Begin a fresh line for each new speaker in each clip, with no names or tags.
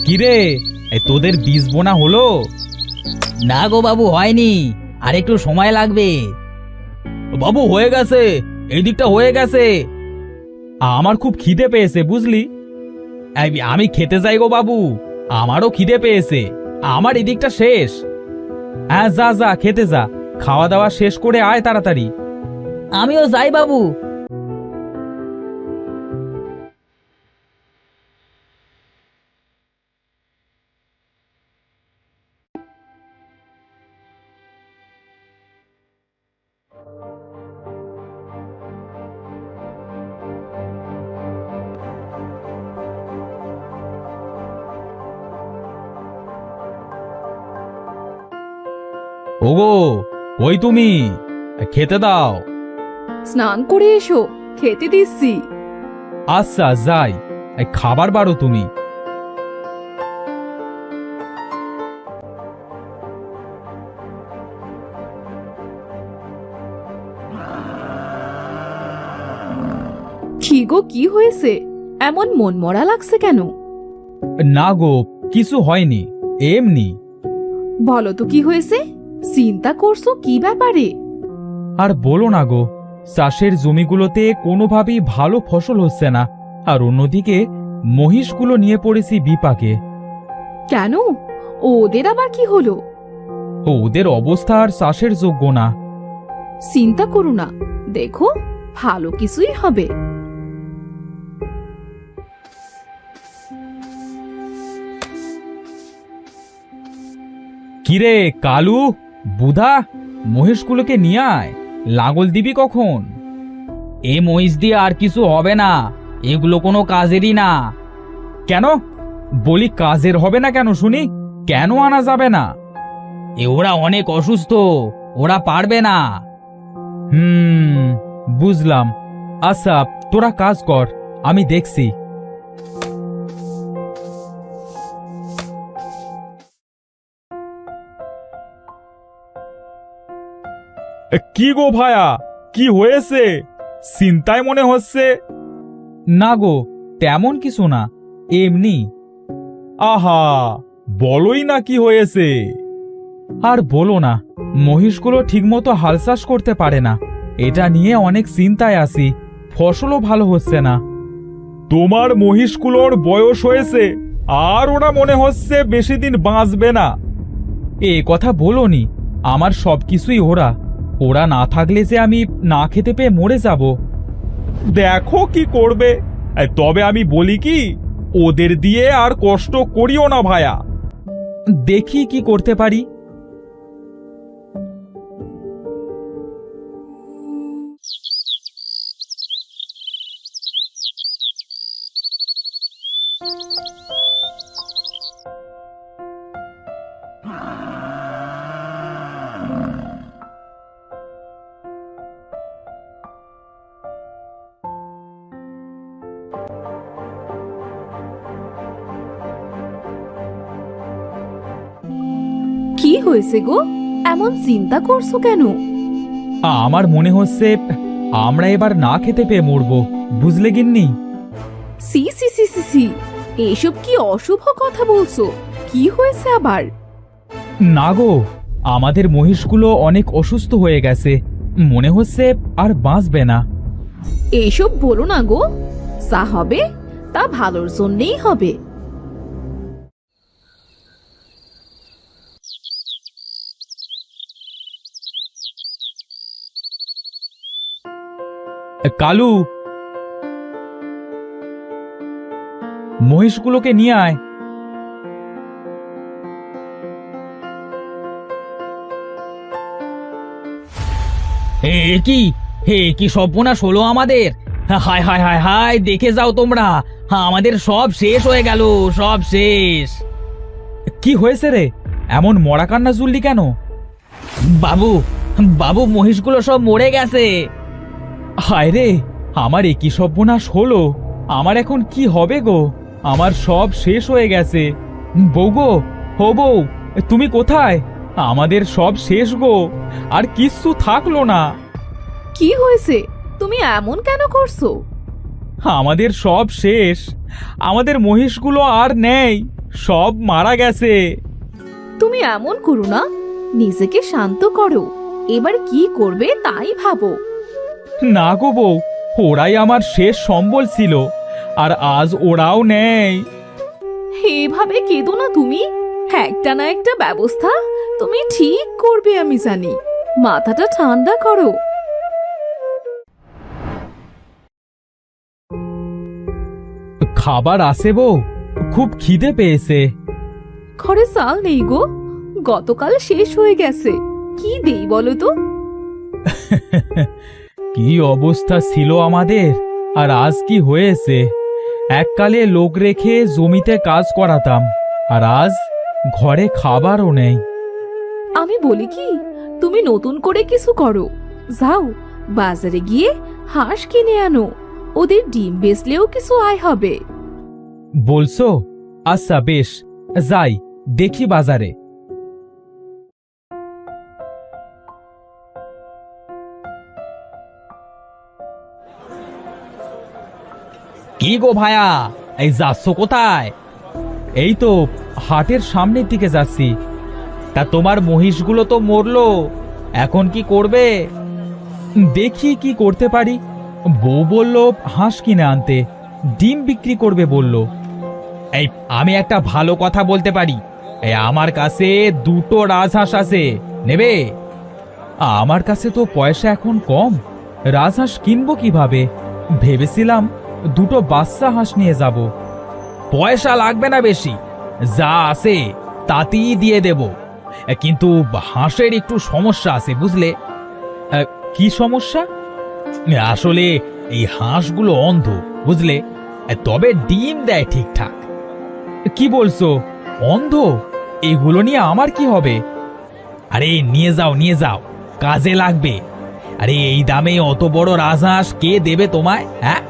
কিরে, তোদের বীজ বোনা হলো?
না গো বাবু, হয়নি, আর একটু সময় লাগবে।
বাবু হয়ে গেছে, এই দিকটা হয়ে গেছে। আমার খুব খিদে পেয়েছে বুঝলি। আমি খেতে যাই গো বাবু, আমারও খিদে পেয়েছে। আমার এদিকটা শেষ। হ্যাঁ যা যা, খেতে যা, খাওয়া দাওয়া শেষ করে আয় তাড়াতাড়ি।
আমিও যাই বাবু।
ওগো, কই তুমি? খেতে দাও।
স্নান করে এসো, খেতে দিচ্ছি।
আচ্ছা যাই, খাবার বাড়ো তুমি।
কি গো, কি হয়েছে? এমন মনমরা লাগছে কেন?
না গো, কিছু হয়নি, এমনি।
বলো তো কি হয়েছে? চিন্তা করছো কি ব্যাপারে?
আর বলো না গো, চাষের জমিগুলোতে কোনোভাবেই ভালো ফসল হচ্ছে না, আর অন্যদিকে মহিষগুলো নিয়ে পড়েছি বিপাকে।
কেন? ওদের আবার কি হলো?
ওদের অবস্থা আর চাষের যোগ্য না।
চিন্তা করো না, দেখো ভালো কিছুই হবে।
কিরে কালু, বুধা, মহিষগুলোকে নিয়ে আয়। লাঙল দিবি কখন?
এ মহিষ দিয়ে আর কিছু হবে না, এগুলো কোনো কাজেরই না।
কেন বলি কাজের হবে না কেন শুনি? কেন আনা যাবে না?
ওরা অনেক অসুস্থ, ওরা পারবে না।
বুঝলাম। আচ্ছা তোরা কাজ কর, আমি দেখছি। কি গো ভায়া, কি হয়েছে? চিন্তায় মনে হচ্ছে। না গো, তেমন কিছু না, এমনি। আহা, বলোই না কি হয়েছে। আর বলো না, মহিষগুলো ঠিকমতো হাল চাষ করতে পারে না, এটা নিয়ে অনেক চিন্তায় আছি। ফসলও ভালো হচ্ছে না। তোমার মহিষগুলোর বয়স হয়েছে, আর ওরা মনে হচ্ছে বেশি দিন বাঁচবে না। এ কথা বলোনি, আমার সবকিছুই ওরা। ওরা না থাকলে যে আমি না খেতে পেয়ে মরে যাব। দেখো কি করবে। তবে আমি বলি কি, ওদের দিয়ে আর কষ্ট করিও না ভায়া। দেখি কি করতে পারি।
কি হয়েছে গো, এমন চিন্তা করছো কেন?
আমার মনে হচ্ছে আমরা এবার না খেতে পেয়ে মরবো, বুঝলে গিন্নি।
সি সি সি সি সি, এসব কি অশুভ কথা বলছো? কি হয়েছে আবার?
না গো, আমাদের মহিষগুলো অনেক অসুস্থ হয়ে গেছে, মনে হচ্ছে আর বাঁচবে না।
এইসব বলো না গো, যা হবে তা ভালোর জন্যেই হবে।
কালু, মহিষগুলোকে নিয়ে আয়।
কি সর্বনাশ হলো আমাদের! হায় হায় হায় হায়, দেখে যাও তোমরা, আমাদের সব শেষ হয়ে গেল, সব শেষ।
কি হয়েছে রে, এমন মরা কান্না জুললি কেন?
বাবু, বাবু, মহিষগুলো সব মরে গেছে।
হায় রে, আমার একই সর্বনাশ হলো। আমার এখন কি হবে গো? আমার সব শেষ হয়ে গেছে। বউ গো, হো বউ, তুমি কোথায়? আমাদের সব শেষ গো, আর কিচ্ছু থাকলো না।
কি হয়েছে? তুমি এমন কেন করছো?
আমাদের সব শেষ, আমাদের মহিষগুলো আর নেই, সব মারা গেছে।
তুমি এমন করো না, নিজেকে শান্ত করো। এবার কি করবে তাই ভাবো।
না গো বউ, ওরাই আমার শেষ সম্বল ছিল, আর আজ ওরাও নেই।
এভাবে কেঁদো না তুমি, একটা না একটা ব্যবস্থা তুমি ঠিক করবে আমি জানি। মাথাটা ঠান্ডা করো।
খাবার আছে বউ, খুব খিদে পেয়েছে।
ঘরে চাল নেই গো, গতকাল শেষ হয়ে গেছে। কি দেই বলো তো?
কি অবস্থা ছিল আমাদের, আর আজ কি হয়েছে। এককালে লোক রেখে জমিতে কাজ করাতাম, আর আজ ঘরে খাবারও নেই।
আমি বলি কি, তুমি নতুন করে কিছু করো। যাও বাজারে গিয়ে হাঁস কিনে আনো, ওদের ডিম বেচলেও কিছু আয় হবে।
বলছো? আচ্ছা বেশ, যাই দেখি বাজারে।
কি গো ভায়া, এই যাচ্ছ কোথায়?
এই তো হাটের সামনের দিকে যাচ্ছি।
তা তোমার মহিষগুলো তো মরলো, এখন কি করবে?
দেখি কি করতে পারি। বউ বলল হাঁস কিনে আনতে, ডিম বিক্রি করবে বলল।
এই আমি একটা ভালো কথা বলতে পারি। এই আমার কাছে 2টো রাজহাঁস আছে, নেবে?
আমার কাছে তো পয়সা এখন কম, রাজহাঁস কিনবো কিভাবে? ভেবেছিলাম 2টো বাচ্চা হাঁস নিয়ে যাব।
পয়সা লাগবে না বেশি, যা আছে তাতেই দিয়ে দেব। কিন্তু হাঁসের একটু সমস্যা আছে, বুঝলে?
কি সমস্যা?
আসলে এই হাঁসগুলো অন্ধ, বুঝলে? তবে ডিম দেয় ঠিকঠাক।
কি বলছো? অন্ধ? এগুলো নিয়ে আমার কি হবে?
আরে নিয়ে যাও, নিয়ে যাও, কাজে লাগবে। আরে এই দামে অত বড় রাজহাঁস কে দেবে তোমায়? হ্যাঁ,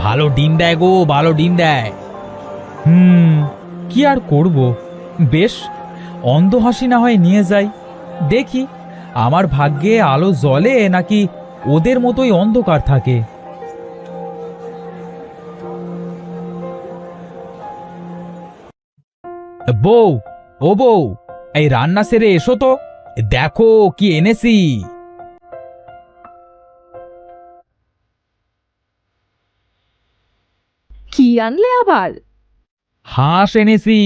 ভালো ডিম দেয় গো, ভালো ডিম দেয়।
কি আর করব, বেশ, অন্ধ হাসি না হয় নিয়ে যাই। দেখি আমার ভাগ্যে আলো জ্বলে নাকি ওদের মতোই অন্ধকার থাকে। বউ, ও বউ, এই রান্না সেরে এসো তো,
দেখো কি এনেছি।
কি আনলে আবার?
হাঁস এনেছি,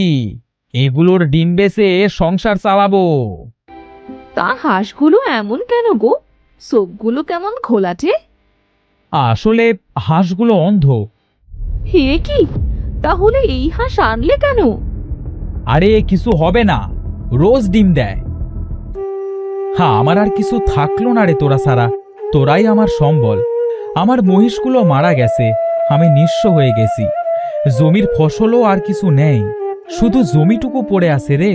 এগুলোর ডিম বেচে সংসার চালাবো।
তা হাঁসগুলো এমন কেন গো? চোখগুলো কেমন ঘোলাটে?
আসলে হাঁসগুলো অন্ধ।
হে কি, তাহলে এই হাঁস আনলে কেন?
আরে কিছু হবে না, রোজ ডিম দেয়। হ্যাঁ, আমার আর কিছু থাকলো না রে তোরা ছাড়া, তোরাই আমার সম্বল। আমার মহিষগুলো মারা গেছে, আমি নিঃস্ব হয়ে গেছি। জমির ফসলও আর কিছু নেই, শুধু জমিটুকু পড়ে আছে রে।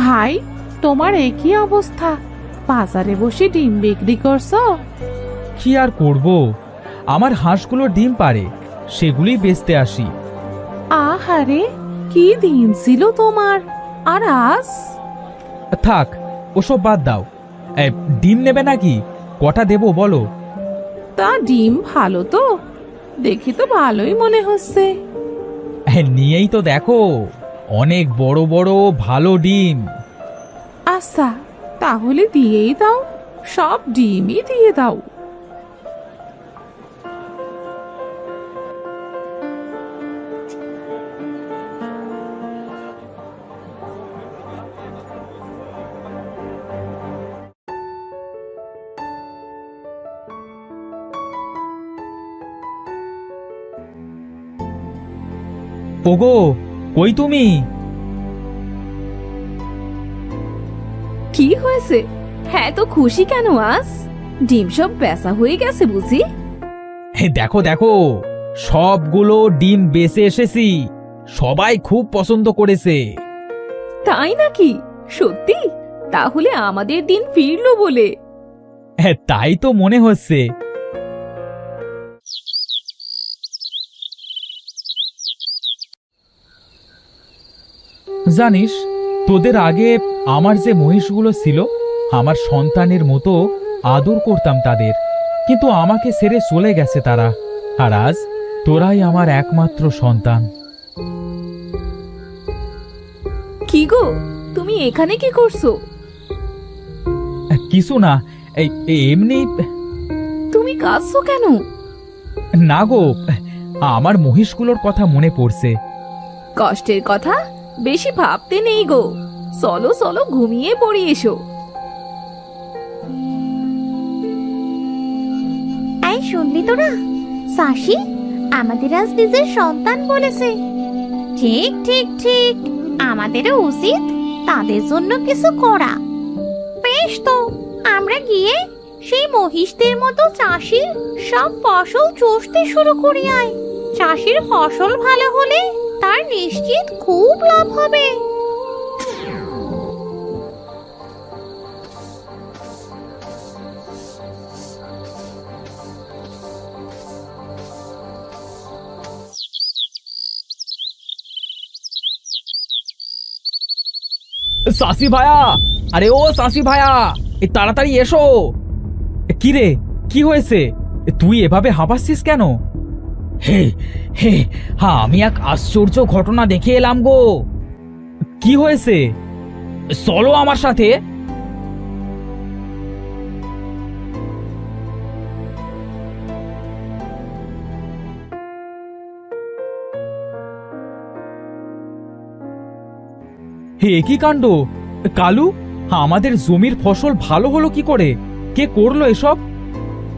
ভাই, তোমার একই অবস্থা, বাজারে বসে ডিম বিক্রি করছো?
কি আর করব, আমার হাঁসগুলো ডিম পারে, সেগুলি বেচতে আসি।
আহারে, কি দিন ছিল তোমার, আর আজ?
থাক, ওসব বাদ দাও। ডিম নেবে নাকি? কটা দেবো বলো?
তা ডিম ভালো তো? দেখি তো ভালোই মনে হচ্ছে।
নিয়েই তো দেখো, অনেক বড় বড় ভালো ডিম।
আচ্ছা, তাহলে দিয়েই দাও, সব ডিমই দিয়ে দাও।
ওগো, কই তুমি?
কি হয়েছে? হ্যাঁ, তো খুশি কেন আজ? ডিম সব বেচা হয়ে গেছে বুঝি?
দেখো দেখো, সবগুলো ডিম বেচে এসেছি,
সবাই খুব পছন্দ করেছে।
তাই নাকি? সত্যি? তাহলে আমাদের দিন ফিরলো বলে।
হ্যাঁ, তাই তো মনে হচ্ছে। জানিস, তোদের আগে আমার যে মহিষগুলো ছিল, আমার সন্তানের মতো আদর করতাম তাদের, কিন্তু আমাকে ছেড়ে চলে গেছে তারা। আর আজ তোরাই আমার একমাত্র সন্তান।
কি গো, তুমি এখানে কি করছো?
কিছু না, এমনি।
তুমি কাঁদছো কেন?
না গো, আমার মহিষগুলোর কথা মনে পড়ছে।
কষ্টের কথা বেশি ভাবতে নেই গো। চলো চলো, ঘুমিয়ে পড়ি এসো।
এই শুনলি তোরা, সাশি আমাদের আজ নিজের সন্তান বলেছে। ঠিক ঠিক ঠিক, আমাদেরও উচিত তাদের জন্য কিছু করা। বেশ, তো আমরা গিয়ে সেই মহিষদের মতো চাষির সব ফসল চষতে শুরু করি। আয়, চাষির ফসল ভালো হলে তার নিশ্চিত খুব লাভ হবে।
সাসি ভায়া, আরে ও সাসি ভায়া, এই তাড়াতাড়ি এসো।
কি রে, কি হয়েছে? তুই এভাবে হাঁপাচ্ছিস কেন?
হে হে, আমি এক আশ্চর্য ঘটনা দেখে এলাম গো।
কি হয়েছে?
চলো আমার সাথে।
হে, কি কাণ্ড! কালু, আমাদের জমির ফসল ভালো হলো কি করে? কে করলো এসব?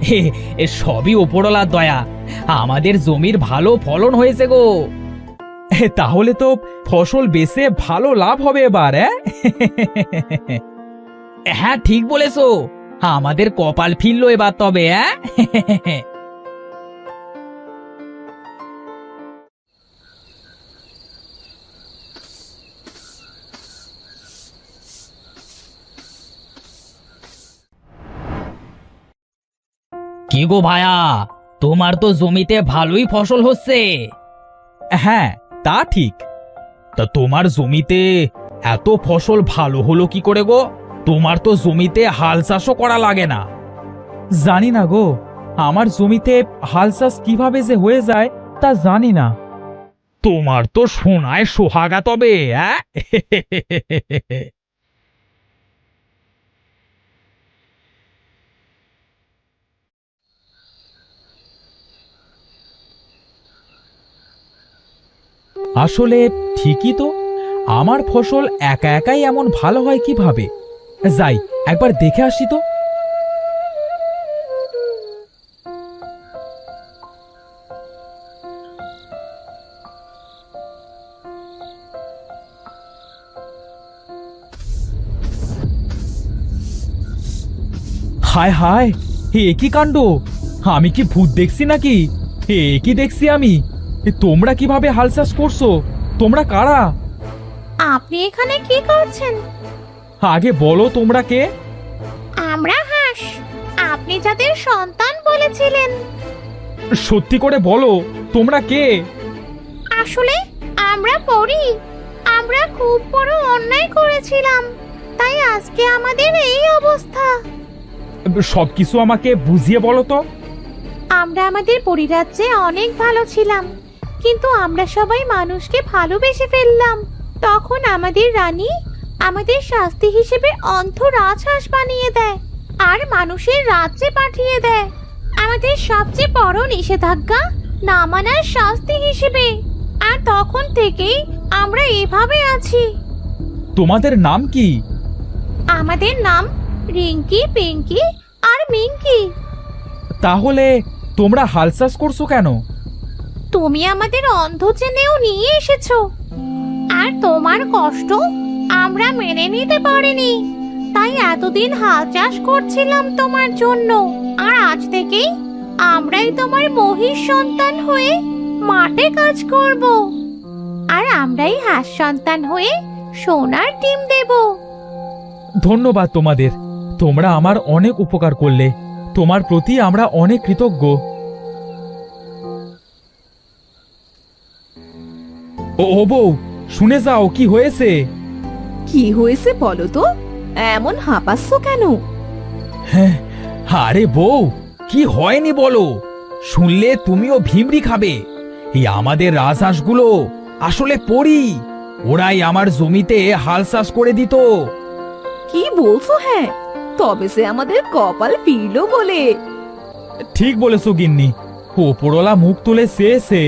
হে, এ সবই ওপরওয়ালার দয়া। আমাদের জমির ভালো ফলন হয়েছে গো।
তাহলে তো ফসল বেচে ভালো লাভ হবে এবার।
হ্যাঁ, ঠিক বলেছো। আমাদের কপাল ফিরলো এবার তবে। কি গো ভায়া, তোমার তো জমিতে ভালোই ফসল হচ্ছে।
হ্যাঁ, তা ঠিক।
তা তোমার জমিতে এত ফসল ভালো হলো কি করে গো? তোমার তো জমিতে হাল চাষও করা লাগে না।
জানি না গো, আমার জমিতে হাল চাষ কিভাবে যে হয়ে যায় তা জানি না।
তোমার তো সোনায় সোহাগা তবে।
আসলে ঠিকই তো, আমার ফসল একা একাই এমন ভালো হয় কিভাবে? যাই, একবার দেখে আসি তো। হায় হায়, এ কি কাণ্ড! আমি কি ভূত দেখছি নাকি? এ কি দেখছি আমি? তোমরা কিভাবে হাল চাষ করছো? তোমরা কারা?
আপনি এখানে কি করছেন?
আগে বলো, তোমরা কে?
আমরা হাঁস, আপনি যাদের সন্তান বলেছিলেন।
সত্যি করে বলো, তোমরা কে?
আসলে আমরা পড়ি। আমরা খুব বড় অন্যায় করেছিলাম, তাই আজকে আমাদের এই অবস্থা।
সবকিছু আমাকে বুঝিয়ে বলো তো।
আমরা আমাদের পরিরাজ্যে অনেক ভালো ছিলাম, কিন্তু আমরা সবাই মানুষকে ভালোবেসে ফেললাম। তখন আমাদের রানী আমাদের শাস্তি হিসেবে অন্ধ রাজহাঁস বানিয়ে দেয় আর মানুষের রাজ্যে পাঠিয়ে দেয়, আমাদের সবচেয়ে বড় নিষেধাজ্ঞা না মানার শাস্তি হিসেবে। আর তখন থেকেই আমরা এভাবে আছি।
তোমাদের নাম কি?
আমাদের নাম রিঙ্কি, পিঙ্কি আর মিঙ্কি।
তাহলে তোমরা হাল চাষ করছো কেন?
তুমি আমাদের অন্ধ চেনেও নিয়ে এসেছো, আর তোমার কষ্ট আমরা মেনে নিতে পারিনি, তাই এতদিন হাল চাষ করছিলাম তোমার জন্য। আর আজ থেকেই আমরাই তোমার মহিষ সন্তান হয়ে মাঠে কাজ করব। আর আমরাই হাঁস সন্তান হয়ে সোনার ডিম দেব।
ধন্যবাদ তোমাদের, তোমরা আমার অনেক উপকার করলে। তোমার প্রতি আমরা অনেক কৃতজ্ঞ। ও বউ, শুনে যাও কি হয়েছে।
কি হয়েছে বলো তো, এমন হাঁপাচ্ছ কেন?
হ্যাঁ, আরে বউ, কি হয়নি বলো? শুনলে তুমিও ভিমরি খাবে। এই আমাদের রাজহাঁসগুলো আসলে পরী। ওরাই আমার জমিতে হাল চাষ করে দিত।
কি বলছো? হ্যাঁ, তবে সে আমাদের কপাল ফিরলো বলে।
ঠিক বলেছো গিন্নি, ওপরওয়ালা মুখ তুলে চেয়েছে।